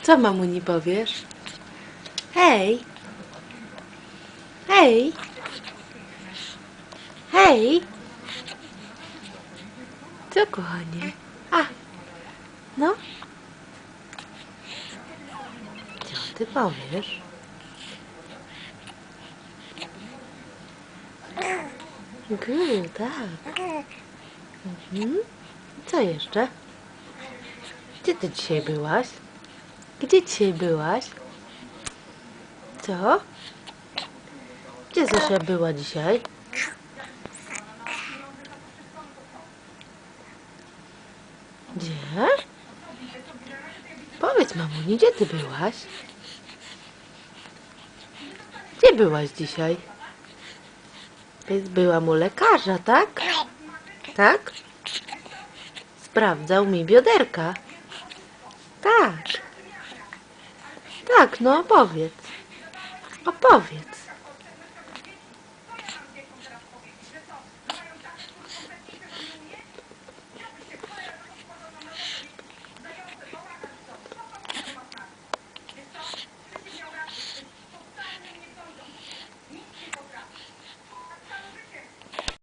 Co mamuni powiesz? Hej! Hej! Hej! Co, kochanie? A! No? Co ty powiesz? Good, tak. Co jeszcze? Gdzie ty dzisiaj byłaś? Gdzie dzisiaj byłaś? Co? Gdzie Zosia była dzisiaj? Gdzie? Powiedz mamuni, gdzie ty byłaś? Gdzie byłaś dzisiaj? Byłam u lekarza, tak? Tak? Sprawdzał mi bioderka. Tak. Tak, no opowiedz. Opowiedz.